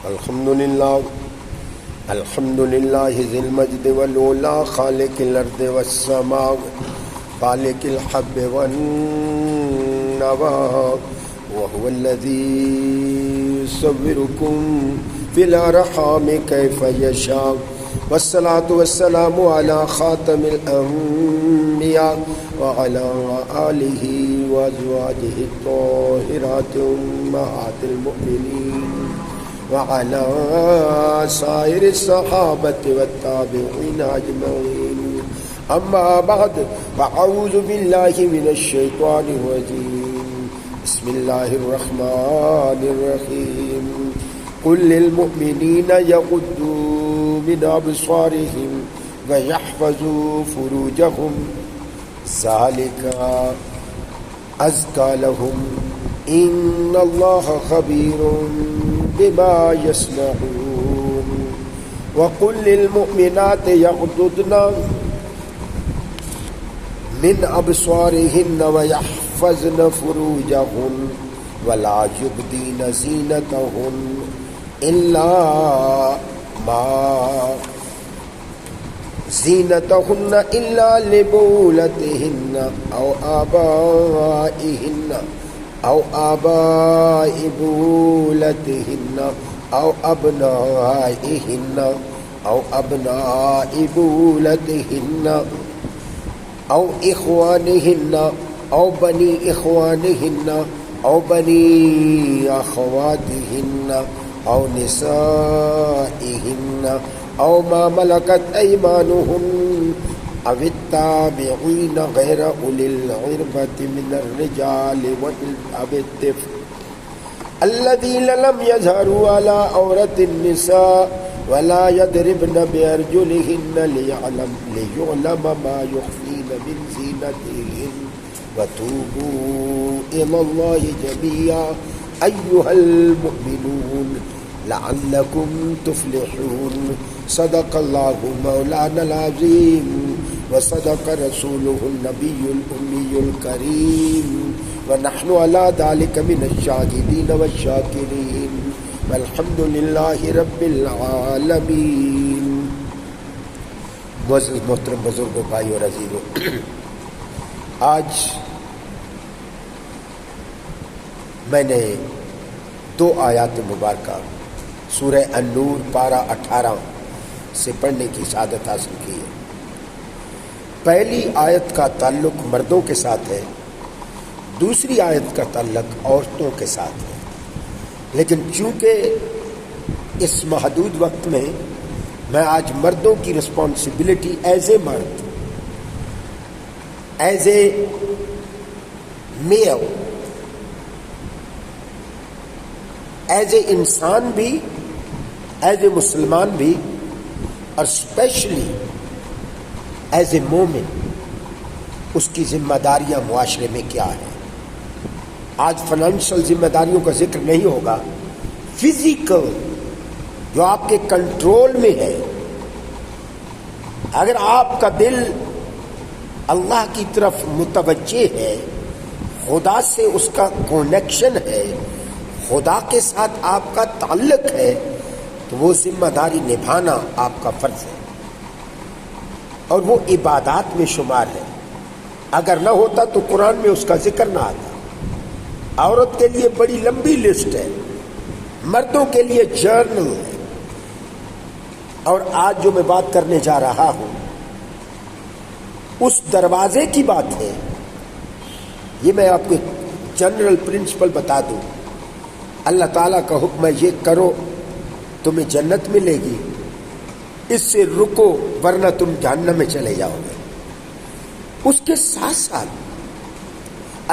الحمد للہ ذی المجد والعلا خالق الارض والسماء خالق الحب والنوى وهو الذي يصوركم في الأرحام كيف يشاء والصلاة والسلام على خاتم الأنبياء وعلى آله وأزواجه الطاهرات أمهات المؤمنين وعلى سائر الصحابة والتابعين أجمعين أما بعد فأعوذ بالله من الشيطان الرجيم بسم الله الرحمن الرحيم قل للمؤمنين يغضوا من أبصارهم ويحفظوا فروجهم ذلك أزكى لهم إن الله خبير بما يصنعون وقل للمؤمنات يغضضن من أبصارهن ويحفظن فروجهن ولا يبدين زينتهن إلا لبولتهن أو آباء بولتهن أو أبناء بولتهن أو إخوانهن أو بني إخوانهن أو بني أخواتهن أو نسائهن أو ما ملكت أيمانهن أو التابعين غير أولي العربة من الرجال أو الطفل الذين لم يظهروا على عورة النساء ولا يضربن بأرجلهن ليعلم ما يخفين من زينتهن وتوبوا إلى الله جميعا أيها المؤمنون لعلكم تفلحون صدق الله مولانا العظيم وصدق رسوله النبي الأمي الكريم ونحن على ذلك من الشاهدين والشاكرين والحمد لله رب العالمين. معزز محترم بزرگوں، بھائیو اور عزیزو، آج میں نے 2 آیات مبارکہ سورہ النور پارہ 18 سے پڑھنے کی سعادت حاصل کی ہے. پہلی آیت کا تعلق مردوں کے ساتھ ہے، دوسری آیت کا تعلق عورتوں کے ساتھ ہے، لیکن چونکہ اس محدود وقت میں آج مردوں کی رسپانسبلٹی ایز اے مرد، as a mile, as a انسان بھی، ایز اے مسلمان بھی، اور اسپیشلی ایز اے مومن، اس کی ذمہ داریاں معاشرے میں کیا ہیں. آج فائنینشیل ذمہ داریوں کا ذکر نہیں ہوگا، فزیکل جو آپ کے کنٹرول میں ہے. اگر آپ کا دل اللہ کی طرف متوجہ ہے، خدا سے اس کا کنیکشن ہے، خدا کے ساتھ آپ کا تعلق ہے، تو وہ ذمہ داری نبھانا آپ کا فرض ہے، اور وہ عبادات میں شمار ہے. اگر نہ ہوتا تو قرآن میں اس کا ذکر نہ آتا. عورت کے لیے بڑی لمبی لسٹ ہے، مردوں کے لیے جرنل ہے. اور آج جو میں بات کرنے جا رہا ہوں اس دروازے کی بات ہے. یہ میں آپ کو جنرل پرنسپل بتا دوں. اللہ تعالیٰ کا حکم ہے یہ کرو تمہیں جنت ملے گی، اس سے رکو ورنہ تم جہنم میں چلے جاؤ گے. اس کے ساتھ ساتھ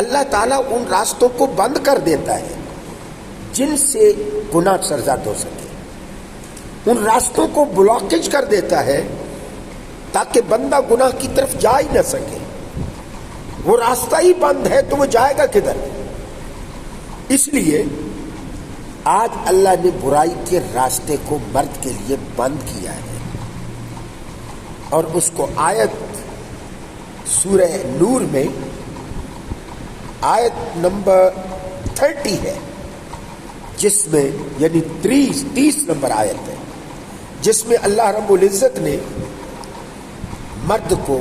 اللہ تعالیٰ ان راستوں کو بند کر دیتا ہے جن سے گناہ سرزد ہو سکے. ان راستوں کو بلاکیج کر دیتا ہے تاکہ بندہ گناہ کی طرف جا ہی نہ سکے. وہ راستہ ہی بند ہے تو وہ جائے گا کدھر؟ اس لیے آج اللہ نے برائی کے راستے کو مرد کے لیے بند کیا ہے، اور اس کو آیت سورہ نور میں آیت نمبر 30 ہے. جس میں یعنی 30 نمبر آیت ہے، جس میں اللہ رب العزت نے مرد کو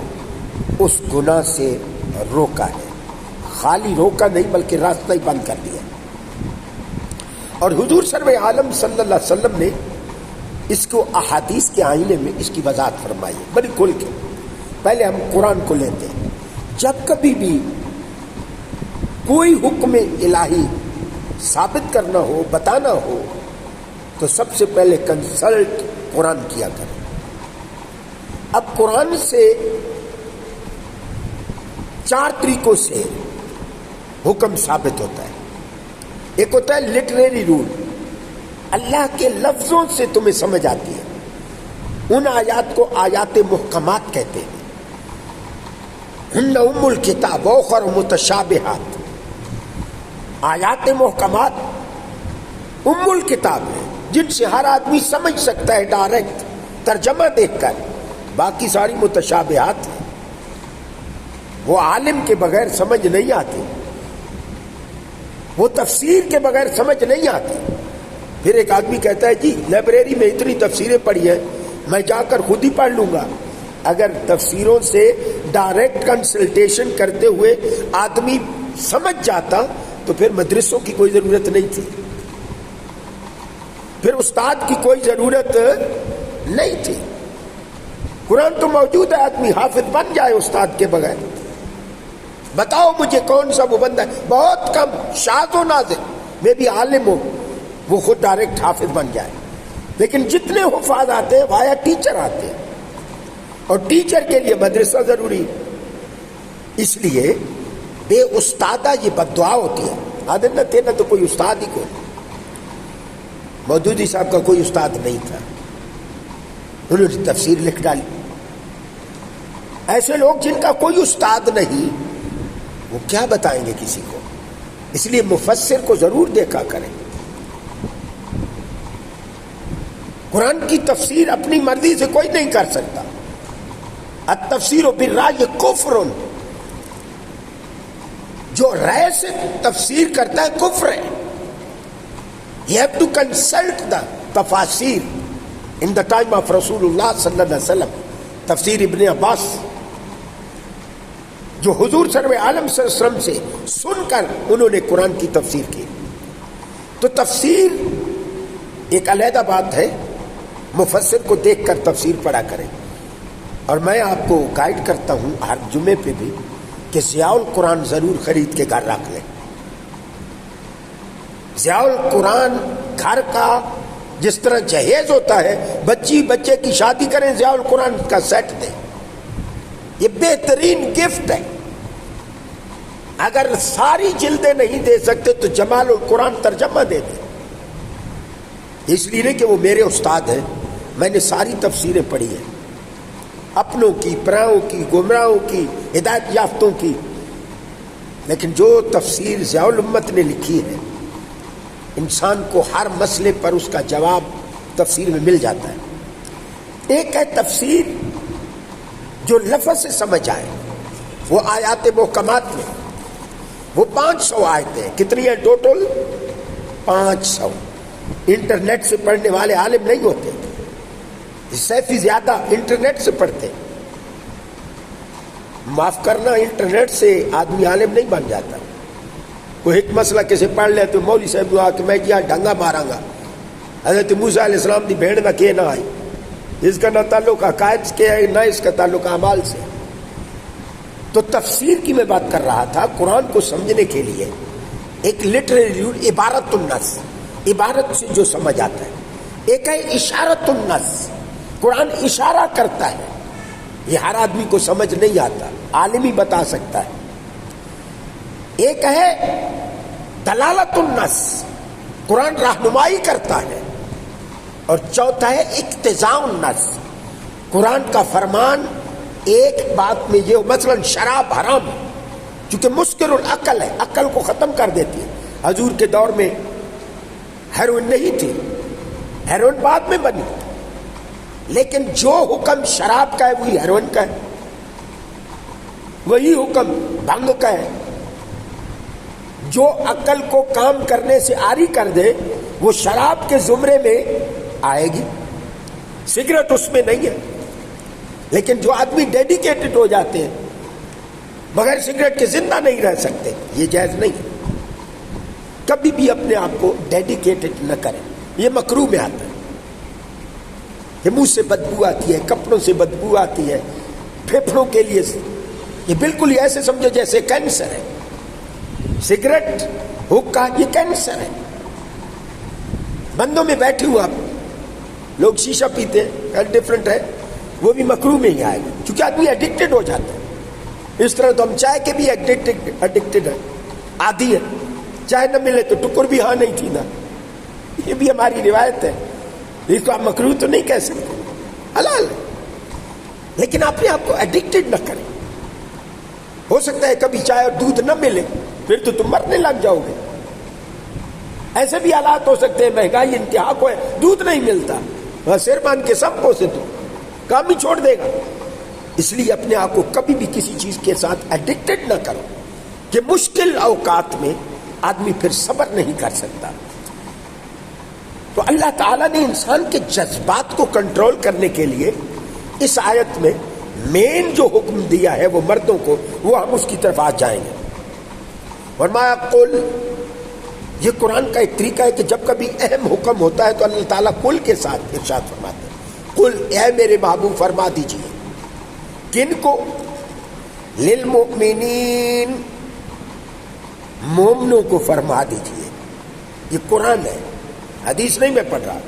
اس گناہ سے روکا ہے، خالی روکا نہیں بلکہ راستہ ہی بند کر دیا۔ اور حضور سرور عالم صلی اللہ علیہ وسلم نے اس کو احادیث کے آئینے میں اس کی وضاحت فرمائی ہے بڑی کھل کے۔ پہلے ہم قرآن کو لیتے ہیں، جب کبھی بھی کوئی حکم الہی ثابت کرنا ہو، بتانا ہو، تو سب سے پہلے کنسلٹ قرآن کیا کریں۔ اب قرآن سے 4 طریقوں سے حکم ثابت ہوتا ہے۔ ایک ہوتا ہے لٹریری رول، اللہ کے لفظوں سے تمہیں سمجھ آتی ہے، ان آیات کو آیات محکمات کہتے ہیں۔ ہن ام الکتاب اخر متشابہات، آیات محکمات ام الکتاب ہے جن سے ہر آدمی سمجھ سکتا ہے ڈائریکٹ ترجمہ دیکھ کر، باقی ساری متشابہات ہیں، وہ عالم کے بغیر سمجھ نہیں آتی، وہ تفسیر کے بغیر سمجھ نہیں آتی۔ پھر ایک آدمی کہتا ہے جی لائبریری میں اتنی تفسیریں پڑھی ہیں، میں جا کر خود ہی پڑھ لوں گا۔ اگر تفسیروں سے ڈائریکٹ کنسلٹیشن کرتے ہوئے آدمی سمجھ جاتا تو پھر مدرسوں کی کوئی ضرورت نہیں تھی، پھر استاد کی کوئی ضرورت نہیں تھی۔ قرآن تو موجود ہے، آدمی حافظ بن جائے استاد کے بغیر۔ بتاؤ مجھے کون سا وہ بندہ ہے، بہت کم شاذ و نادر میں بھی عالم ہو وہ خود ڈائریکٹ حافظ بن جائے، لیکن جتنے حفاظ آتے ہیں وایا ٹیچر آتے ہیں، اور ٹیچر کے لیے مدرسہ ضروری۔ اس لیے بے استادہ یہ بد دعا ہوتی ہے۔ آدھے نہ تھے نہ تو کوئی استاد ہی کوئی، مودودی صاحب کا کوئی استاد نہیں تھا، انہوں نے تفسیر لکھ ڈالی۔ ایسے لوگ جن کا کوئی استاد نہیں وہ کیا بتائیں گے کسی کو؟ اس لیے مفسر کو ضرور دیکھا کریں۔ قرآن کی تفسیر اپنی مرضی سے کوئی نہیں کر سکتا۔ التفسیر بالرأی کفر، جو رائے سے تفسیر کرتا ہے کفر ہے۔ You have to consult the تفاسیر in the time of رسول اللہ صلی اللہ علیہ وسلم۔ تفسیر ابن عباس جو حضور سرور عالم صلی اللہ علیہ وسلم سے سن کر انہوں نے قرآن کی تفسیر کی۔ تو تفسیر ایک علیحدہ بات ہے، مفسر کو دیکھ کر تفسیر پڑھا کریں۔ اور میں آپ کو گائیڈ کرتا ہوں ہر جمعے پہ بھی کہ ضیاء القرآن ضرور خرید کے گھر رکھ لیں۔ ضیاء القرآن گھر کا جس طرح جہیز ہوتا ہے، بچے کی شادی کریں ضیاء القرآن کا سیٹ دیں، یہ بہترین گفٹ ہے۔ اگر ساری جلدیں نہیں دے سکتے تو جمال القرآن ترجمہ دے دیں۔ اس لیے نہیں کہ وہ میرے استاد ہیں، میں نے ساری تفسیریں پڑھی ہیں، اپنوں کی، پراؤں کی، گمراہوں کی، ہدایت یافتوں کی، لیکن جو تفسیر ضیاء الامت نے لکھی ہے انسان کو ہر مسئلے پر اس کا جواب تفسیر میں مل جاتا ہے۔ ایک ہے تفسیر جو لفظ سے سمجھ آئے، وہ آیات محکمات میں وہ 500 آیتیں، کتنی ہیں ٹوٹل؟ 500۔ انٹرنیٹ سے پڑھنے والے عالم نہیں ہوتے، سیفی زیادہ انٹرنیٹ سے پڑھتے۔ معاف کرنا، انٹرنیٹ سے آدمی عالم نہیں بن جاتا۔ کوئی ایک مسئلہ کیسے پڑھ لے تو مولوی صاحب نے کہ میں جہاں ڈھنگا ماراں گا، حضرت موسیٰ علیہ السلام دی بھیڑ نہ کہ نہ آئی، اس کا نہ تعلق عقائد کے ہے نہ اس کا تعلق اعمال سے۔ تو تفسیر کی میں بات کر رہا تھا۔ قرآن کو سمجھنے کے لیے ایک لٹریری رول عبارت النص، عبارت سے جو سمجھ آتا ہے۔ ایک ہے اشارت النص، قرآن اشارہ کرتا ہے، یہ ہر آدمی کو سمجھ نہیں آتا، عالم ہی بتا سکتا ہے۔ ایک ہے دلالت النص، قرآن رہنمائی کرتا ہے۔ اور چوتھا ہے اقتضاء النص، قرآن کا فرمان ایک بات میں یہ، مثلا شراب حرام ہے چونکہ مسکر العقل ہے، عقل کو ختم کر دیتی ہے۔ حضور کے دور میں ہیروئن نہیں تھی، ہیروئن بعد میں بنی، لیکن جو حکم شراب کا ہے وہی ہیروئن کا ہے، وہی حکم بھنگ کا ہے۔ جو عقل کو کام کرنے سے عاری کر دے وہ شراب کے زمرے میں آئے گی، سگریٹ اس میں نہیں ہے. لیکن جو آدمی ڈیڈیکیٹڈ ہو جاتے ہیں بغیر سگریٹ کے زندہ نہیں رہ سکتے، یہ جائز نہیں ہے. کبھی بھی اپنے آپ کو ڈیڈیکیٹڈ نہ کریں، یہ مکروہ میں آتا ہے. کہ منہ سے بدبو آتی ہے، کپڑوں سے بدبو آتی ہے، پھیپھڑوں کے لیے یہ بالکل ایسے سمجھو جیسے کینسر ہے. سگریٹ حکا یہ کینسر ہے. بندوں میں بیٹھے ہوں آپ، لوگ شیشہ پیتے ہیں، ڈفرنٹ ہے، وہ بھی مکروہ میں ہی آئے گا کیونکہ آدمی ایڈکٹڈ ہو جاتا ہے. اس طرح تو ہم چائے کے بھی ایڈکٹڈ ہیں، عادی ہے. چائے نہ ملے تو ٹکر بھی ہاں نہیں تھی نا، یہ بھی ہماری روایت ہے. اس کو آپ مکروہ تو نہیں کہہ سکتے، حلال ہے. لیکن اپنے آپ کو ایڈکٹڈ نہ کریں. ہو سکتا ہے کبھی چائے اور دودھ نہ ملے، پھر تو تم مرنے لگ جاؤ گے. ایسے بھی حالات ہو سکتے ہیں مہنگائی انتہا کو ہے، دودھ نہیں ملتا، سر مان کے سب کو سے تو کام ہی چھوڑ دے گا. اس لیے اپنے آپ کو کبھی بھی کسی چیز کے ساتھ ایڈکٹڈ نہ کرو کہ مشکل اوقات میں آدمی پھر صبر نہیں کر سکتا. تو اللہ تعالیٰ نے انسان کے جذبات کو کنٹرول کرنے کے لیے اس آیت میں مین جو حکم دیا ہے وہ مردوں کو، وہ ہم اس کی طرف آ جائیں گے. فرمایا قل، یہ قرآن کا ایک طریقہ ہے کہ جب کبھی اہم حکم ہوتا ہے تو اللہ تعالیٰ قل کے ساتھ ارشاد فرماتے ہیں. قل، اے میرے محبوب فرما دیجیے. کن کو؟ للمؤمنین، مومنوں کو فرما دیجیے. یہ قرآن ہے، حدیث نہیں میں پڑھ رہا.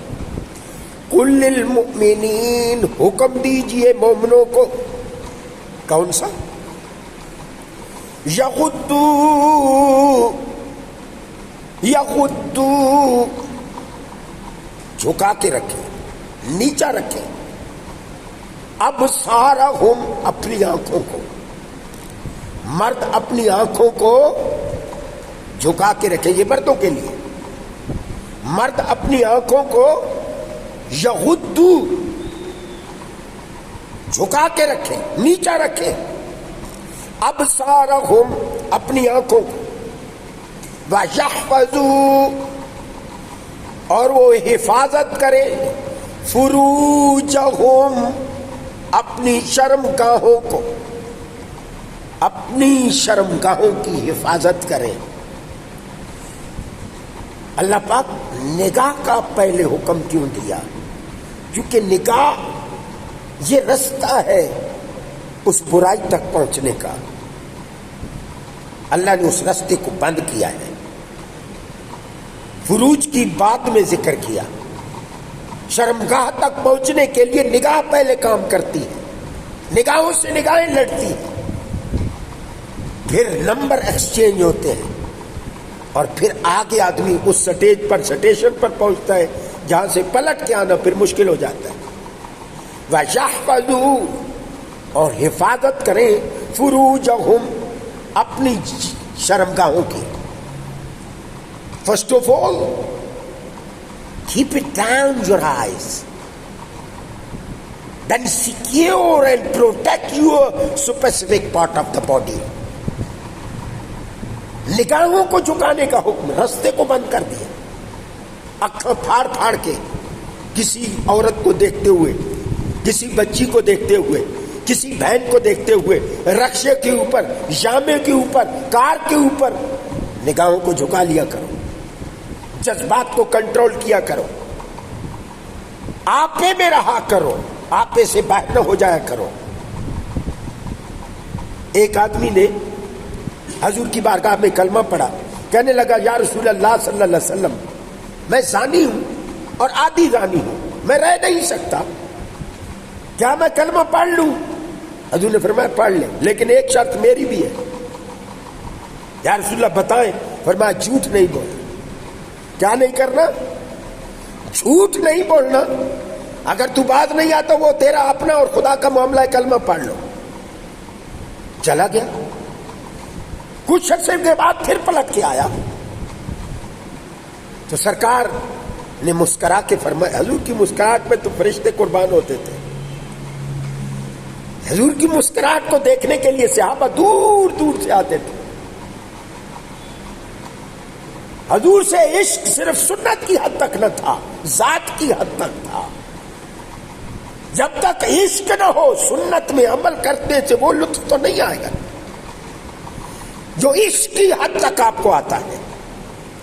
قل للمؤمنین، حکم دیجیے مومنوں کو. کون سا؟ یغضوا، جھکا کے رکھے، نیچا رکھے. ابصارہم، اپنی آنکھوں کو. مرد اپنی آنکھوں کو جھکا کے رکھے، یہ مردوں کے لیے. مرد اپنی آنکھوں کو یغضوا، جھکا کے رکھے، نیچا رکھے. ابصارہم، اپنی آنکھوں کو. وَيَحْفَظُوا، اور وہ حفاظت کرے. فروجہم، اپنی شرمگاہوں کو، اپنی شرمگاہوں کی حفاظت کریں. اللہ پاک نگاہ کا پہلے حکم کیوں دیا؟ کیونکہ نگاہ یہ رستہ ہے اس برائی تک پہنچنے کا. اللہ نے اس رستے کو بند کیا ہے. فروج کی بعد میں ذکر کیا. شرمگاہ تک پہنچنے کے لیے نگاہ پہلے کام کرتی ہے، نگاہوں سے نگاہیں لڑتی ہیں، پھر نمبر ایکسچینج ہوتے ہیں، اور پھر آگے آدمی اس سٹیج پر، سٹیشن پر پہنچتا ہے جہاں سے پلٹ کے آنا پھر مشکل ہو جاتا ہے. وَيَحْفَظُوا، اور حفاظت کریں. فروجہم، اپنی شرمگاہوں کی. First of all keep it down your eyes, then secure and protect your specific part of the body. نگاہوں کو جھکانے کا حکم، رستے کو بند کر دیا. آنکھیں پھاڑ پھاڑ کے کسی عورت کو دیکھتے ہوئے، کسی بچی کو دیکھتے ہوئے، کسی بہن کو دیکھتے ہوئے، رکشے کے اوپر، جامے کے اوپر، کار کے اوپر نگاہوں کو جھکا لیا کرو. جذبات کو کنٹرول کیا کرو. آپے میں رہا کرو، آپے سے باہر نہ ہو جایا کرو. ایک آدمی نے حضور کی بارگاہ میں کلمہ پڑھا، کہنے لگا یا رسول اللہ صلی اللہ علیہ وسلم، میں زانی ہوں اور عادی زانی ہوں، میں رہ نہیں سکتا، کیا میں کلمہ پڑھ لوں؟ حضور نے فرمایا پڑھ لے، لیکن ایک شرط میری بھی ہے. یا رسول اللہ بتائیں؟ فرمایا جھوٹ نہیں بولنا. کیا نہیں کرنا؟ جھوٹ نہیں بولنا. اگر تو بات نہیں آتا وہ تیرا اپنا اور خدا کا معاملہ ہے، کلمہ پڑھ لو. چلا گیا. کچھ عرصے کے بعد پھر پلٹ کے آیا تو سرکار نے مسکرا کے فرمایا، حضور کی مسکراہٹ پہ تو فرشتے قربان ہوتے تھے. حضور کی مسکراہٹ کو دیکھنے کے لیے صحابہ دور دور سے آتے تھے. حضور سے عشق صرف سنت کی حد تک نہ تھا، ذات کی حد تک تھا. جب تک عشق نہ ہو سنت میں عمل کرنے سے وہ لطف تو نہیں آئے گا جو عشق کی حد تک آپ کو آتا ہے.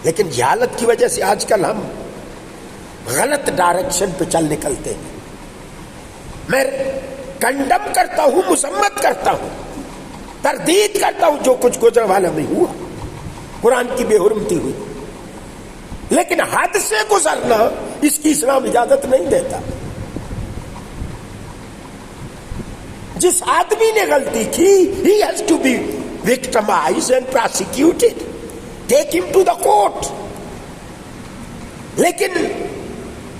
لیکن جہالت کی وجہ سے آج کل ہم غلط ڈائریکشن پہ چل نکلتے ہیں. میں کنڈم کرتا ہوں، مذمت کرتا ہوں، تردید کرتا ہوں جو کچھ گزر والا میں ہوا، قرآن کی بے حرمتی ہوئی، لیکن حد سے گزرنا اس کی اسلام اجازت نہیں دیتا. جس آدمی نے غلطی کی he has to be victimized and prosecuted, take him to the court. لیکن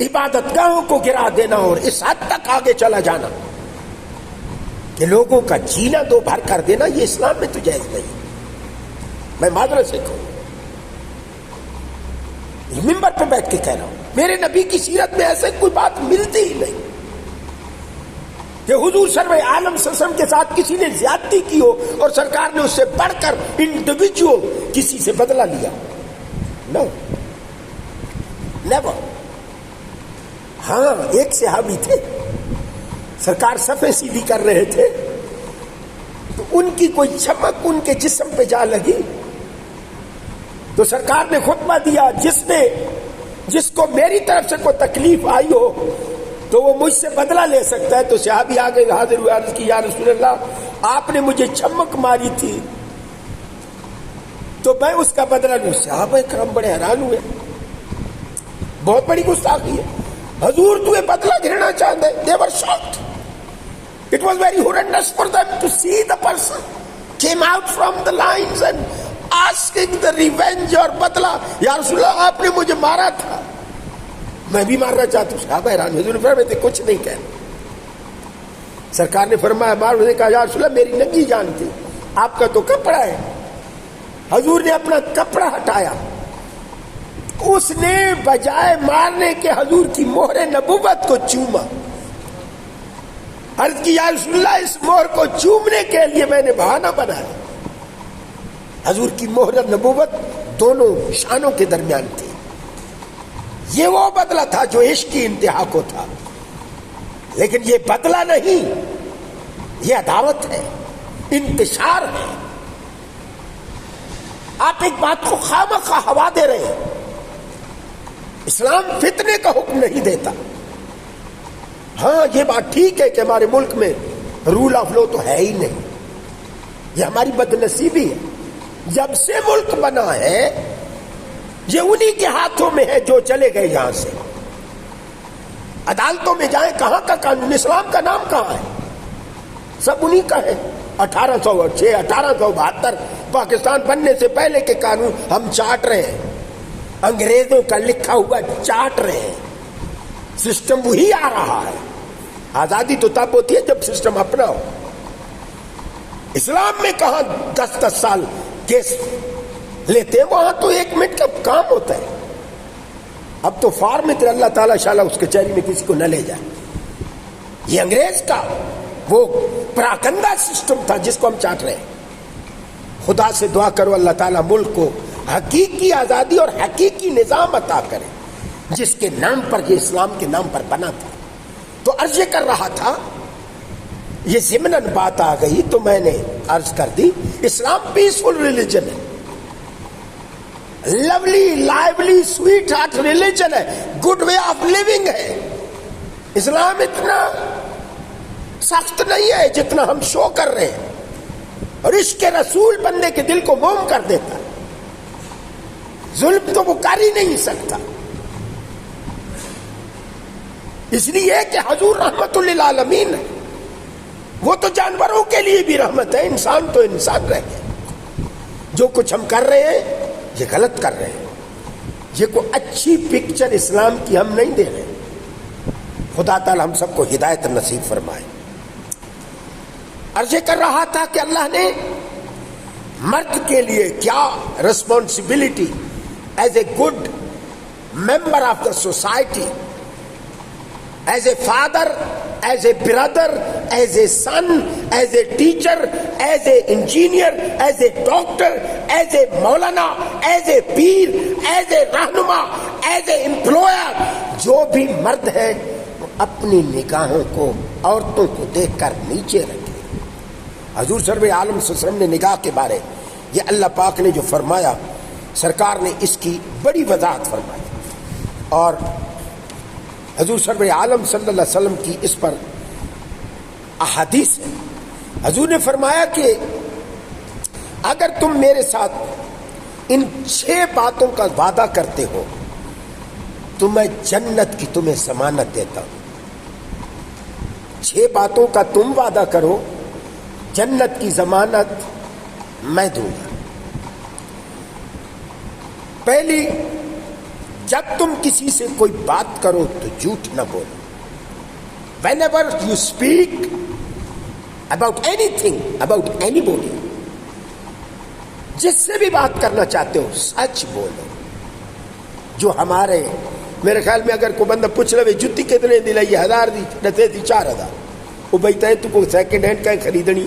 عبادت گاہوں کو گرا دینا اور اس حد تک آگے چلا جانا کہ لوگوں کا جینا دو بھر کر دینا، یہ اسلام میں تو جائز نہیں. میں معذرت سے کہوں، ممبر پہ بیٹھ کے کہہ رہا ہوں، میرے نبی کی سیرت میں ایسے کوئی بات ملتی ہی نہیں کہ حضور سرور عالم صلی اللہ علیہ وسلم کے ساتھ کسی نے زیادتی کی ہو اور سرکار نے اس سے بڑھ کر انڈیویجول کسی سے بدلہ لیا. نو، نیور. ہاں، ایک صحابی تھے، سرکار صفیں سیدھی کر رہے تھے تو ان کی کوئی چمک ان کے جسم پہ جا لگی تو سرکار نے خطبہ دیا، جس کو میری طرف سے کوئی تکلیف آئی ہو تو وہ مجھ سے بدلہ لے سکتا ہے. تو صحابی آگے حاضر ہوئے، عرض کی یا رسول اللہ آپ نے مجھے چمک ماری تھی تو میں اس کا بدلہ لوں. صحابہ کرام بڑے حیران ہوئے، بہت بڑی گستاخی ہے، حضور تمہیں بدلہ گھرنا چاہتے ہیں. They were shocked. It was very horrendous for them to see the person came out from the lines and asking the revenge اور بدلہ. یا رسول اللہ آپ نے مجھے مارا تھا، میں بھی مارنا چاہتا ہوں. صحابہ حیران، حضور نے فرمایا کچھ نہیں کہنا. سرکار نے فرمایا مارو نے کہا یا رسول اللہ میری ننگی جان تھی، آپ کا تو کپڑا ہے. حضور نے اپنا کپڑا ہٹایا، اس نے بجائے مارنے کے حضور کی مہر نبوت کو چوما. عرض کی یا رسول اللہ اس مہر کو چومنے کے لیے میں نے بہانہ بنایا. حضور کی مہر نبوت دونوں شانوں کے درمیان تھی. یہ وہ بدلہ تھا جو عشق کی انتہا کو تھا، لیکن یہ بدلہ نہیں، یہ عداوت ہے، انتشار ہے. آپ ایک بات کو خامخواہ ہوا دے رہے ہیں. اسلام فتنے کا حکم نہیں دیتا. ہاں یہ بات ٹھیک ہے کہ ہمارے ملک میں رول آف لا تو ہے ہی نہیں، یہ ہماری بدنصیبی ہے. جب سے ملک بنا ہے یہ انہی کے ہاتھوں میں ہے جو چلے گئے یہاں سے. عدالتوں میں جائیں، کہاں کا قانون، اسلام کا نام کہاں ہے؟ سب انہی کا ہے. 1806 1872 پاکستان بننے سے پہلے کے قانون ہم چاٹ رہے ہیں، انگریزوں کا لکھا ہوا چاٹ رہے ہیں. سسٹم وہی آ رہا ہے. آزادی تو تب ہوتی ہے جب سسٹم اپنا ہو. اسلام میں کہاں 10 سال کیس لیتے ہیں، وہاں تو 1 منٹ کا کام ہوتا ہے. اب تو فارم اتنے اللہ تعالیٰ شاء اس کچہری میں کسی کو نہ لے جائے. یہ انگریز کا وہ پراکندا سسٹم تھا جس کو ہم چاٹ رہے ہیں. خدا سے دعا کرو اللہ تعالیٰ ملک کو حقیقی آزادی اور حقیقی نظام عطا کرے جس کے نام پر یہ اسلام کے نام پر بنا تھا. تو عرض کر رہا تھا، یہ ضمناً بات آ گئی تو میں نے عرض کر دی، اسلام پیسفل ریلیجن ہے، lovely lovely sweet heart religion ہے، گڈ وے آف لیونگ ہے. اسلام اتنا سخت نہیں ہے جتنا ہم شو کر رہے ہیں، اور عشق رسول بندے کے دل کو موم کر دیتا ہے. ظلم تو وہ کر ہی نہیں سکتا، اس لیے کہ حضور رحمت للعالمین ہے. وہ تو جانوروں کے لیے بھی رحمت ہے، انسان تو انسان رہ گئے. جو کچھ ہم کر رہے ہیں یہ غلط کر رہے ہیں. یہ کوئی اچھی پکچر اسلام کی ہم نہیں دے رہے. خدا تعالی ہم سب کو ہدایت نصیب فرمائے. عرض کر رہا تھا کہ اللہ نے مرد کے لیے کیا responsibility as a good member of the society, as a father, as a brother, as a son, as a teacher, as a engineer, as a doctor, as a maulana, as a Pir, as a رہنما، as a employer, جو بھی مرد ہے اپنی نگاہوں کو عورتوں کو دیکھ کر نیچے رکھے۔ حضور سرور عالم صلی اللہ علیہ وسلم نے نگاہ کے بارے یہ اللہ پاک نے جو فرمایا، سرکار نے اس کی بڑی وضاحت فرمائی، اور حضور سرور عالم صلی اللہ علیہ وسلم کی اس پر احادیث ہے۔ حضور نے فرمایا کہ اگر تم میرے ساتھ ان 6 باتوں کا وعدہ کرتے ہو تو میں جنت کی تمہیں ضمانت دیتا ہوں۔ 6 باتوں کا تم وعدہ کرو، جنت کی ضمانت میں دوں گا۔ پہلی، جب تم کسی سے کوئی بات کرو تو جھوٹ نہ بولو۔ Whenever you speak about anything, about anybody، جس سے بھی بات کرنا چاہتے ہو سچ بولو۔ جو ہمارے میرے خیال میں اگر کوئی بندہ پوچھ لے جتی کتنے دی لئی 1000 دی نتے تھی 4000، وہ بھائی تے تو کوئی سیکنڈ ہینڈ کا خریدنی،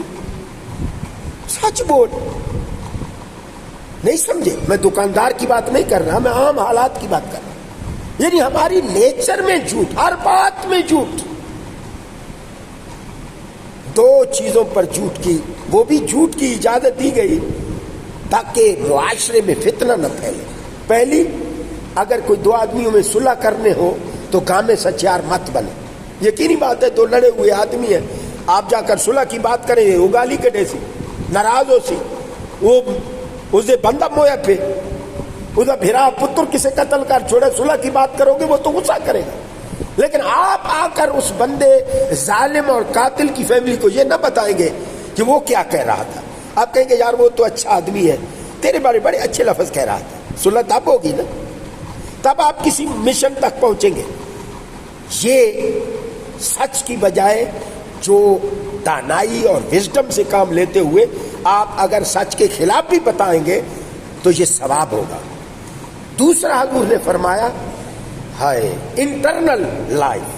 سچ بول۔ نہیں سمجھے، میں دکاندار کی بات نہیں کر رہا، میں عام حالات کی بات کر رہا ہوں۔ یعنی ہماری نیچر میں جھوٹ، ہر بات میں جھوٹ۔ 2 چیزوں پر جھوٹ کی، وہ بھی جھوٹ کی اجازت دی گئی تاکہ معاشرے میں فتنہ نہ پھیلے۔ پہلی، اگر کوئی 2 آدمیوں میں صلح کرنے ہو تو گاہ میں سچیار مت بنے۔ یقینی بات ہے 2 لڑے ہوئے آدمی ہیں، آپ جا کر صلح کی بات کریں گے، وہ گالی کٹے سی، ناراض ہو سی، وہ اسے بندہ مویا پہ اسے بھرا پتر کسے قتل کر چھوڑے، صلح کی بات کرو گے وہ تو غصہ کرے گا۔ لیکن آپ آ کر اس بندے ظالم اور قاتل کی فیملی کو یہ نہ بتائیں گے کہ وہ کیا کہہ رہا تھا، آپ کہیں گے یار وہ تو اچھا آدمی ہے، تیرے بارے بڑے اچھے لفظ کہہ رہا تھا، صلح تب ہوگی نا، تب آپ کسی مشن تک پہنچیں گے۔ یہ سچ کی بجائے جو دانائی اور وزڈم سے کام لیتے ہوئے آپ اگر سچ کے خلاف بھی بتائیں گے تو یہ ثواب ہوگا۔ دوسرا حضور نے فرمایا ہے انٹرنل لائف،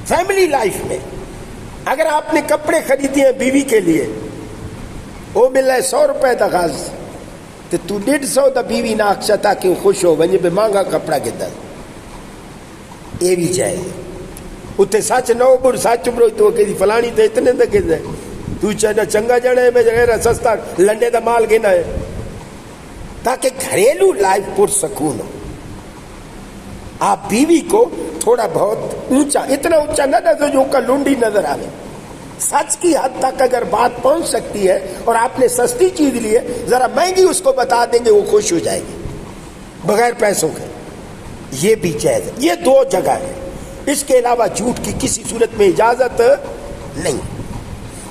فیملی لائف میں اگر آپ نے کپڑے خریدے ہیں بیوی کے لیے، وہ مل رہا ہے 100 روپے دا غاز، تو 150 دا بیوی نہ اکشتا کہ خوش ہو ونجے پہ مانگا کپڑا گدر، یہ بھی چاہیے۔ اتنے سچ نہ ہو بڑھ سچ بڑھو تو کہ فلانی تو اتنے دا گدر تو چاہنا چنگا جانا ہے، میں جگہ سستا لنڈے دا مال گنا ہے، تاکہ گھریلو لائف پر سکون ہو۔ آپ بیوی کو تھوڑا بہت اونچا، اتنا اونچا نہ نظر جو کا لونڈی نظر آئے، سچ کی حد تک اگر بات پہنچ سکتی ہے اور آپ نے سستی چیز لی ہے ذرا مہنگی اس کو بتا دیں گے، وہ خوش ہو جائے گی بغیر پیسوں کے، یہ بھی جائز ہے۔ یہ 2 جگہ ہے، اس کے علاوہ جھوٹ کی کسی صورت میں اجازت نہیں۔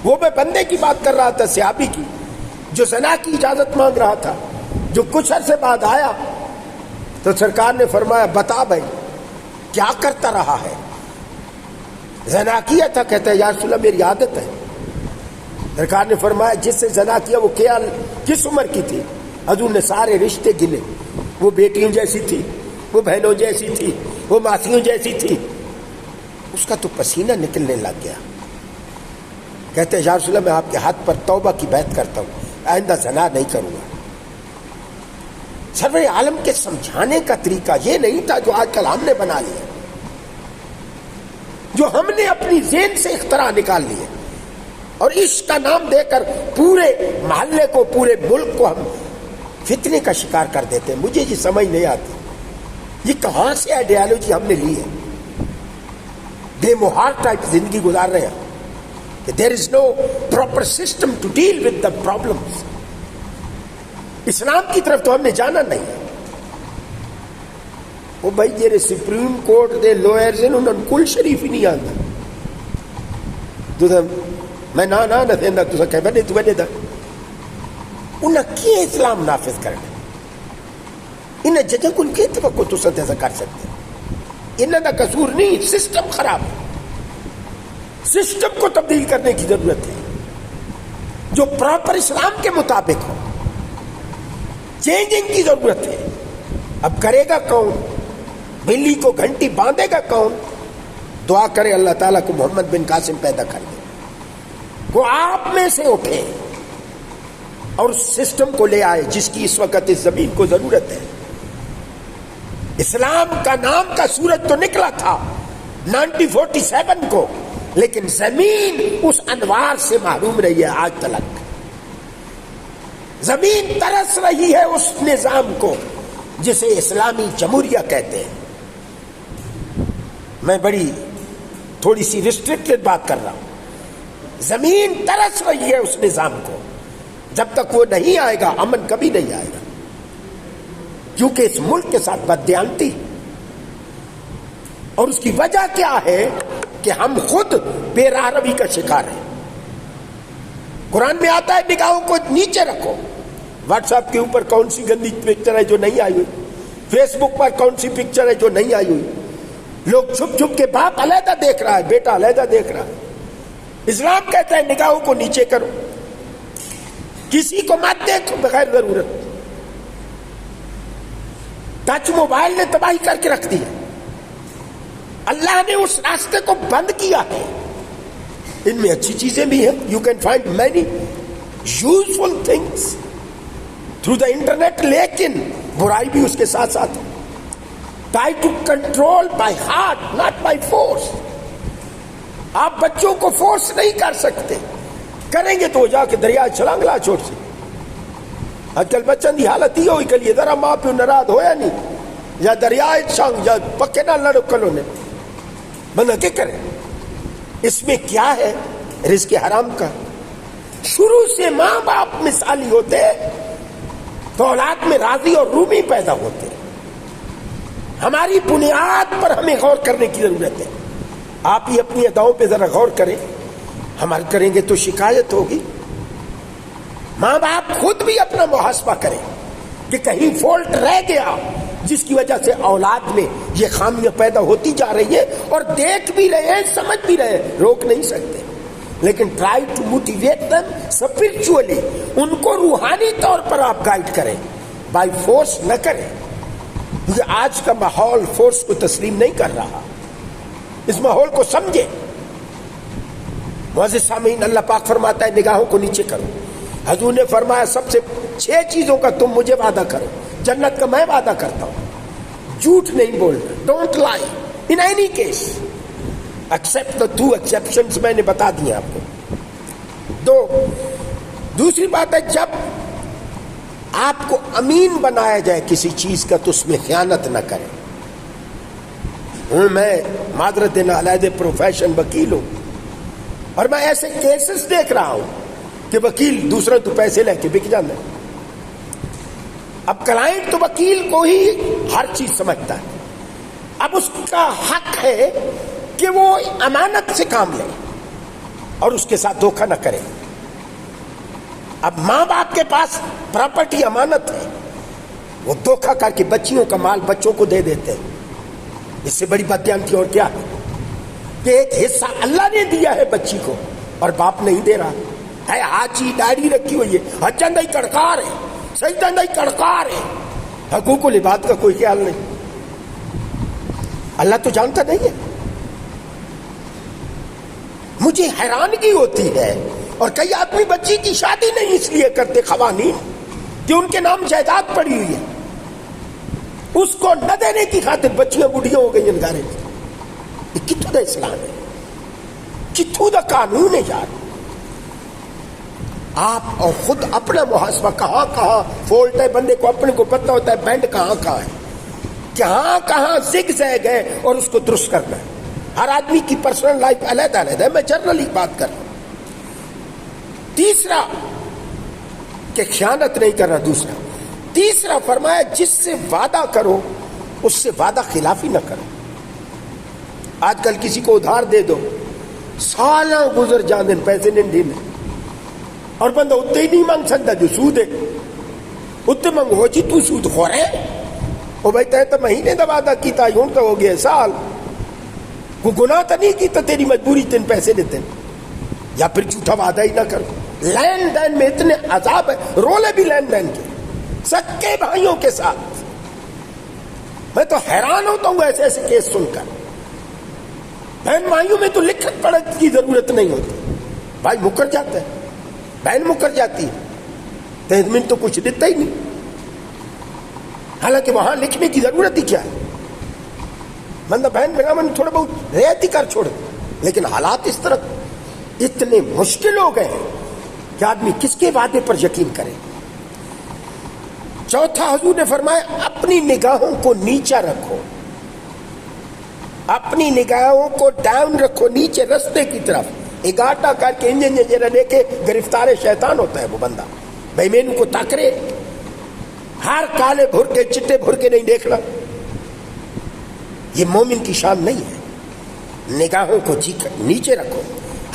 وہ میں بندے کی بات کر رہا تھا، صحابی کی، جو زنا کی اجازت مانگ رہا تھا، جو کچھ عرصے بعد آیا تو سرکار نے فرمایا بتا بھائی کیا کرتا رہا ہے؟ زنا کیا تھا، کہتا ہے یا رسول اللہ میری عادت ہے۔ سرکار نے فرمایا جس سے زنا کیا وہ کیا کس عمر کی تھی؟ حضور نے سارے رشتے گنے، وہ بیٹیوں جیسی تھی، وہ بہنوں جیسی تھی، وہ ماسیوں جیسی تھی، اس کا تو پسینہ نکلنے لگ گیا۔ کہتے ہیں یا رسول اللہ میں آپ کے ہاتھ پر توبہ کی بیعت کرتا ہوں، آئندہ زنا نہیں کروں گا۔ سرور عالم کے سمجھانے کا طریقہ یہ نہیں تھا جو آج کل ہم نے بنا لیا، جو ہم نے اپنی ذہن سے اختراع نکال لیے اور عشق کا نام دے کر پورے محلے کو، پورے ملک کو ہم فتنے کا شکار کر دیتے ہیں۔ مجھے یہ سمجھ نہیں آتی یہ کہاں سے آئیڈیالوجی ہم نے لی ہے۔ بے مہار ٹائپ زندگی گزار رہے ہیں کہ there is no proper system to deal with the problems. اسلام کی طرف تو ہم نے جانا نہیں ہے۔ وہ بھائی جیرے سپریم کورٹ دے لوئرز ہیں انہوں نے کل شریف ہی نہیں آتا، تو میں نہ دینا تو کہہ بنے تو بنے دا انہیں کی اسلام نافذ کرنا، انہیں ججہ کو ان کی توقع تو سد ایسا کر سکتے، انہیں دا قصور نہیں، سسٹم خراب ہے۔ سسٹم کو تبدیل کرنے کی ضرورت ہے جو پراپر اسلام کے مطابق ہو، چینجنگ کی ضرورت ہے۔ اب کرے گا کون؟ بلی کو گھنٹی باندھے گا کون؟ دعا کرے اللہ تعالیٰ کو محمد بن قاسم پیدا کر دے، وہ آپ میں سے اٹھے اور اس سسٹم کو لے آئے جس کی اس وقت اس زمین کو ضرورت ہے. اسلام کا نام کا سورج تو نکلا تھا 1947 کو، لیکن زمین اس انوار سے محروم رہی ہے آج تک. زمین ترس رہی ہے اس نظام کو جسے اسلامی جمہوریہ کہتے ہیں. میں بڑی تھوڑی سی ریسٹرکٹڈ بات کر رہا ہوں. زمین ترس رہی ہے اس نظام کو. جب تک وہ نہیں آئے گا امن کبھی نہیں آئے گا، کیونکہ اس ملک کے ساتھ بددیانتی. اور اس کی وجہ کیا ہے کہ ہم خود بے راہروی کا شکار ہیں. قرآن میں آتا ہے نگاہوں کو نیچے رکھو. واٹس ایپ کے اوپر کون سی گندی پکچر ہے جو نہیں آئی ہوئی، فیس بک پر کون سی پکچر ہے جو نہیں آئی ہوئی. لوگ چھپ چھپ کے باپ علیحدہ دیکھ رہا ہے، بیٹا علیحدہ دیکھ رہا ہے. اسلام کہتا ہے نگاہوں کو نیچے کرو، کسی کو مت دیکھو بغیر ضرورت. ٹچ موبائل نے تباہی کر کے رکھ دی. اللہ نے اس راستے کو بند کیا ہے. ان میں اچھی چیزیں بھی ہیں. You can find many useful things through the internet, لیکن برائی بھی اس کے ساتھ ساتھ. Try to control by heart not by force. آپ بچوں کو فورس نہیں کر سکتے، کریں گے تو وہ جا کے دریا چھلانگ لا چھوڑ سے. آج کل بچن کی حالت یہ ہوئی کلیے ذرا ماں پیو ناراض ہویا نہیں یا دریا چھانگ یا پکے نہ لڑو کلو نے بندہ کیا کرے. اس میں کیا ہے رزق حرام کا. شروع سے ماں باپ مثالی ہوتے تو اولاد میں راضی اور رومی پیدا ہوتے. ہماری بنیاد پر ہمیں غور کرنے کی ضرورت ہے. آپ ہی اپنی اداؤں پہ ذرا غور کریں. ہمارے کریں گے تو شکایت ہوگی. ماں باپ خود بھی اپنا محاسبہ کریں کہ کہیں فالٹ رہ گیا جس کی وجہ سے اولاد میں یہ خامیاں پیدا ہوتی جا رہی ہے. اور دیکھ بھی رہے ہیں، سمجھ بھی رہے ہیں، روک نہیں سکتے. لیکن try to motivate them spiritually. ان کو روحانی طور پر آپ گائیڈ کریں، بائی فورس نہ کریں. کیونکہ آج کا ماحول فورس کو تسلیم نہیں کر رہا. اس ماحول کو سمجھے. معزز سامعین، اللہ پاک فرماتا ہے نگاہوں کو نیچے کرو. حضور نے فرمایا سب سے 6 چیزوں کا تم مجھے وعدہ کرو، جنت کا میں وعدہ کرتا ہوں. جھوٹ نہیں بولنا، ڈونٹ لائی in any case accept the 2 exceptions میں نے بتا دی آپ کو. 2 دوسری بات ہے جب آپ کو امین بنایا جائے کسی چیز کا تو اس میں خیانت نہ کریں. میں معذرت دینا علیحدہ پروفیشن وکیل ہوں اور میں ایسے کیسز دیکھ رہا ہوں کہ وکیل دوسرے تو پیسے لے کے بک جانا. اب کلائنٹ تو وکیل کو ہی ہر چیز سمجھتا ہے. اب اس کا حق ہے کہ وہ امانت سے کام لے اور اس کے ساتھ دھوکہ نہ کرے. اب ماں باپ کے پاس پراپرٹی امانت ہے، وہ دھوکہ کر کے بچیوں کا مال بچوں کو دے دیتے ہیں. اس سے بڑی بددیانتی اور کیا ہے کہ ایک حصہ اللہ نے دیا ہے بچی کو اور باپ نہیں دے رہا ہے. حاجی داڑھی رکھی ہوئی ہے، چندائی کڑکار ہے، سجدائی کڑکار ہے، حقوق و لباد کا کوئی خیال نہیں. اللہ تو جانتا نہیں ہے. مجھے حیرانگی ہوتی ہے. اور کئی آدمی بچی کی شادی نہیں اس لیے کرتے خوانین کہ ان کے نام جائیداد پڑی ہوئی ہے، اس کو نہ دینے کی خاطر بچیاں بڑھیاں ہو گئی انگارے میں. یہ کتوں دا اسلام ہے، کتوں دا قانون ہے یار. آپ اور خود اپنا محاسبہ کہاں کہاں فولٹ ہے. بندے کو اپنے کو پتہ ہوتا ہے بینڈ کہاں کہاں ہے، کہاں کہاں زگ زیگ ہے اور اس کو درست کرنا ہے. ہر آدمی کی پرسنل لائف علیحدہ علیحدہ ہے. میں جنرلی بات کر رہا ہوں. تیسرا کہ خیانت نہیں کرنا. تیسرا فرمایا جس سے وعدہ کرو اس سے وعدہ خلافی نہ کرو. آج کل کسی کو ادھار دے دو، سالوں گزر جان دن پیسے نہیں دینے اور بندہ اتنے ہی نہیں مانگ سکتا جو سود ہے. اتنے منگو ہو جی تو سود خور ہے. وہ بھائی تے تو مہینے دا وعدہ کیتا یوں تو ہو گیا سال. کوئی گناہ تو نہیں کیتا، تیری مجبوری تین پیسے دیتے. یا پھر جھوٹا وعدہ ہی نہ کرو. لین دین میں اتنے عذاب ہے، رولے بھی لین دین کے سکے بھائیوں کے ساتھ. میں تو حیران ہوتا ہوں ایسے ایسے کیس سن کر. بہن بھائیوں میں تو لکھت پڑھت کی ضرورت نہیں ہوتی. بھائی مکر جاتا ہے، بہن مکر جاتی ہے، تضمین تو کچھ دیتا ہی نہیں، حالانکہ وہاں لکھنے کی ضرورت ہی کیا ہے، بندہ بہن بیگم تھوڑا بہت رعایتی کر چھوڑے، لیکن حالات اس طرح اتنے مشکل ہو گئے کہ آدمی کس کے وعدے پر یقین کرے۔ چوتھا حضور نے فرمایا اپنی نگاہوں کو نیچا رکھو، اپنی نگاہوں کو ڈاؤن رکھو، نیچے رستے کی طرف، اگاٹا کر کے انجن جرا لے کے گرفتار شیطان ہوتا ہے وہ بندہ، بھائی مینو کو تاکرے، ہر کالے بھر کے چٹے بھر کے نہیں دیکھنا، یہ مومن کی شان نہیں ہے۔ نگاہوں کو نیچے رکھو،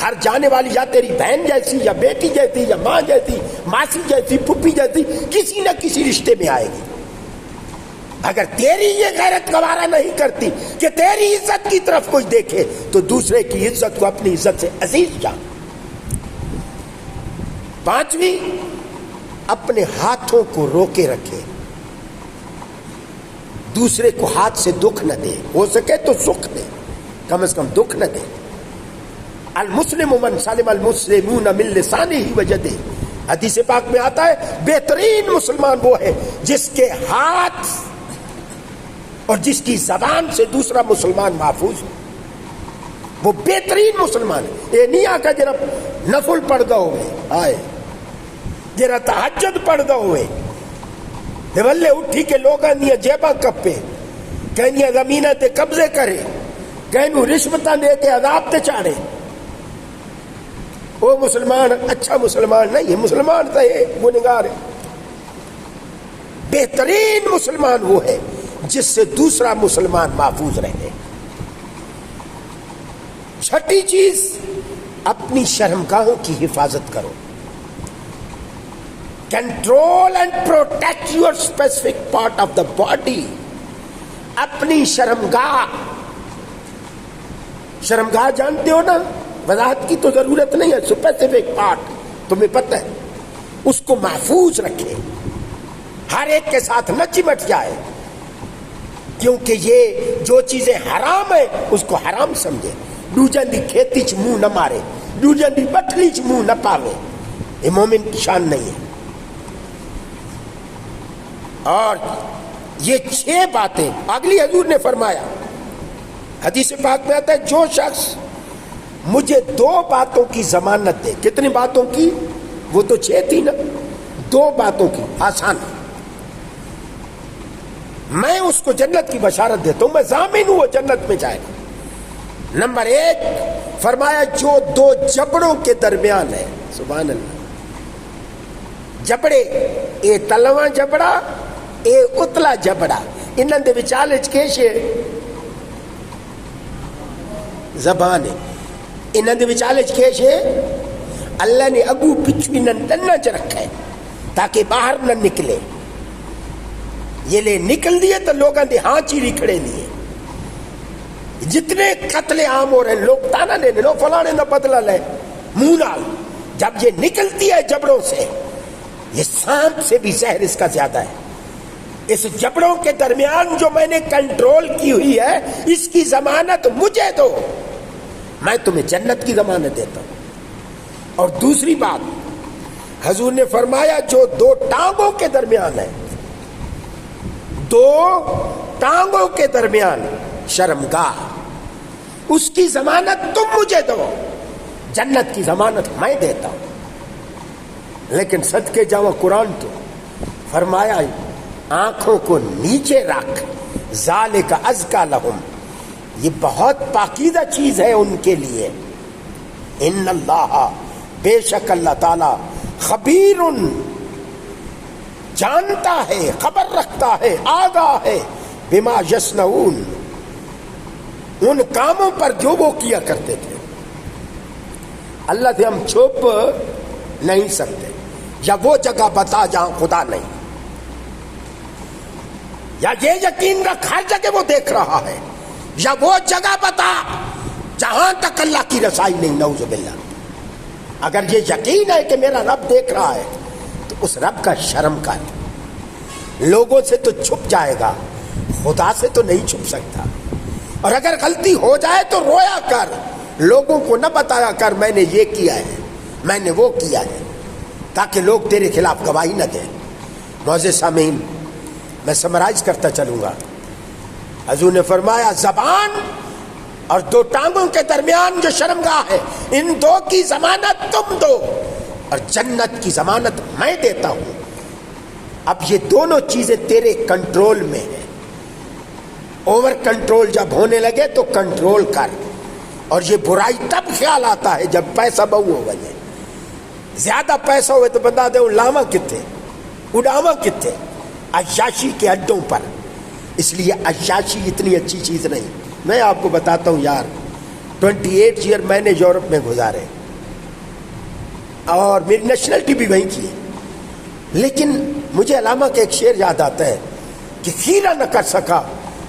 ہر جانے والی یا تیری بہن جیسی یا بیٹی جیسی یا ماں جیسی ماسی جیسی پھپھی جیسی کسی نہ کسی رشتے میں آئے گی، اگر تیری یہ غیرت گوارا نہیں کرتی کہ تیری عزت کی طرف کوئی دیکھے تو دوسرے کی عزت کو اپنی عزت سے عزیز جان۔ پانچویں، اپنے ہاتھوں کو روکے رکھے، دوسرے کو ہاتھ سے دکھ نہ دے، ہو سکے تو سکھ دے، کم از کم دکھ نہ دے۔ المسلم من سلم المسلمون من لسانہ ویدہ، حدیث پاک میں آتا ہے بہترین مسلمان وہ ہے جس کے ہاتھ اور جس کی زبان سے دوسرا مسلمان محفوظ ہو، وہ بہترین مسلمان ہے۔ یہ نہیں آکا جرا نفل پڑھ گا ہوئے، آئے جرا تہجد پڑھ گا ہوئے، دیولے اٹھی کے لوگاں دیا جیباں کپے، کہنیا زمینہ تے قبضے کرے، کہنو رشوتاں دے کے عذاب تے چاڑے، وہ مسلمان اچھا مسلمان نہیں ہے، مسلمان تو ہے گنہگار ہے۔ بہترین مسلمان وہ ہے جس سے دوسرا مسلمان محفوظ رہے۔ چھٹی چیز، اپنی شرمگاہوں کی حفاظت کرو، control and protect your specific part of the body. اپنی شرمگاہ، شرمگاہ جانتے ہو نا، وضاحت کی تو ضرورت نہیں ہے، اسپیسیفک پارٹ تمہیں پتہ ہے، اس کو محفوظ رکھے، ہر ایک کے ساتھ نہ چمٹ جائے، کیونکہ یہ جو چیزیں حرام ہیں اس کو حرام سمجھے۔ دوجن دی کھیتی چ منہ نہ مارے، دوجن دی بٹلی چ منہ نہ پاوے، یہ مومن کی شان نہیں ہے۔ اور یہ 6 باتیں اگلی حضور نے فرمایا، حدیث پاک میں آتا ہے جو شخص مجھے 2 باتوں کی ضمانت دے، کتنی باتوں کی؟ وہ تو 6 تھی نا، 2 باتوں کی، آسان، میں اس کو جنت کی بشارت دیتا ہوں، میں ضامن ہوں وہ جنت میں جائے گا۔ نمبر 1 فرمایا جو 2 جبڑوں کے درمیان ہے، سبحان اللہ، جبڑے، اے تلواں جبڑا، اے اتلا جبڑا، انہاں دے وچالے کیش ہے؟ زبان ہے، انہاں دے وچالے کیش ہے؟ اللہ نے اگو پچھو انہاں ڈنا چ رکھا ہے تاکہ باہر نہ نکلے، یہ لے نکل دیے تو لوگاں دے ہاں چیری کھڑے دیے، جتنے قتل عام ہو رہے ہیں لوگ تانا دینے، لوگ فلانے نہ بدلہ لے منہ نال، جب یہ نکلتی ہے جبڑوں سے، یہ سانپ سے بھی زہر اس کا زیادہ ہے۔ اس جبڑوں کے درمیان جو میں نے کنٹرول کی ہوئی ہے، اس کی ضمانت مجھے دو، میں تمہیں جنت کی ضمانت دیتا ہوں۔ اور دوسری بات حضور نے فرمایا جو 2 ٹانگوں کے درمیان ہے، 2 ٹانگوں کے درمیان شرمگاہ، اس کی ضمانت تم مجھے دو، جنت کی ضمانت میں دیتا ہوں۔ لیکن صدقے جاؤ قرآن تو فرمایا آنکھوں کو نیچے رکھ، ذالک ازکا لہم، یہ بہت پاکیزہ چیز ہے ان کے لیے۔ ان اللہ، بے شک اللہ تعالی، خبیر، جانتا ہے، خبر رکھتا ہے، آگاہ ہے، بما یصنعون، ان کاموں پر جو وہ کیا کرتے تھے۔ اللہ سے ہم چھپ نہیں سکتے، یا وہ جگہ بتا جہاں خدا نہیں، یا یہ یقین رکھ ہر جگہ وہ دیکھ رہا ہے، یا وہ جگہ بتا جہاں تک اللہ کی رسائی نہیں، نعوذ باللہ۔ اگر یہ یقین ہے کہ میرا رب دیکھ رہا ہے تو اس رب کا شرم کر، لوگوں سے تو چھپ جائے گا، خدا سے تو نہیں چھپ سکتا۔ اور اگر غلطی ہو جائے تو رویا کر، لوگوں کو نہ بتایا کر میں نے یہ کیا ہے، میں نے وہ کیا ہے، تاکہ لوگ تیرے خلاف گواہی نہ دیں۔ معزز سامعین، میں سمرائز کرتا چلوں گا۔ حضور نے فرمایا زبان اور دو ٹانگوں کے درمیان جو شرمگاہ ہے، ان دو کی ضمانت تم دو اور جنت کی ضمانت میں دیتا ہوں۔ اب یہ دونوں چیزیں تیرے کنٹرول میں ہیں۔ اوور کنٹرول جب ہونے لگے تو کنٹرول کر، اور یہ برائی تب خیال آتا ہے جب پیسہ بہو ہو گئے، زیادہ پیسہ ہوئے تو بتا دے لاواں کتنے اڑاواں کتنے عیاشی کے اڈوں پر۔ اس لیے عیاشی اتنی اچھی چیز نہیں۔ میں آپ کو بتاتا ہوں یار، 28 ایئر میں نے یورپ میں گزارے اور میری نیشنلٹی بھی وہیں کی ہے، لیکن مجھے علامہ کا ایک شعر یاد آتا ہے کہ خیرہ نہ کر سکا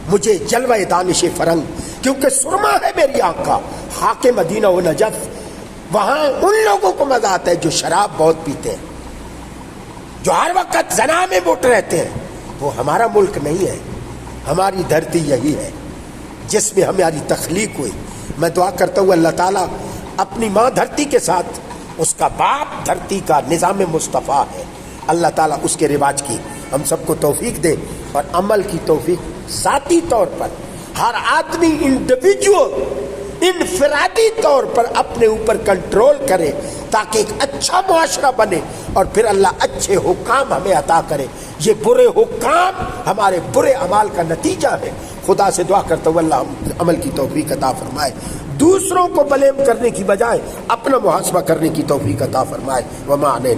مجھے جلوہ دانش فرنگ، کیونکہ سرما ہے میری آنکھ کا خاک مدینہ و نجف۔ وہاں ان لوگوں کو مزہ آتا ہے جو شراب بہت پیتے ہیں، جو ہر وقت زنا میں مٹ رہتے ہیں۔ وہ ہمارا ملک نہیں ہے، ہماری دھرتی یہی ہے جس میں ہماری تخلیق ہوئی۔ میں دعا کرتا ہوں اللہ تعالیٰ اپنی ماں دھرتی کے ساتھ اس کا باپ دھرتی کا نظام مصطفیٰ ہے، اللہ تعالیٰ اس کے رواج کی ہم سب کو توفیق دے، اور عمل کی توفیق ذاتی طور پر ہر آدمی انڈیویجول انفرادی طور پر اپنے اوپر کنٹرول کرے، تاکہ ایک اچھا معاشرہ بنے، اور پھر اللہ اچھے حکام ہمیں عطا کرے۔ یہ برے حکام ہمارے برے اعمال کا نتیجہ ہے۔ خدا سے دعا کرتا ہوں اللہ عمل کی توفیق عطا فرمائے، دوسروں کو بلیم کرنے کی بجائے اپنا محاسبہ کرنے کی توفیق عطا فرمائے۔ وما علینا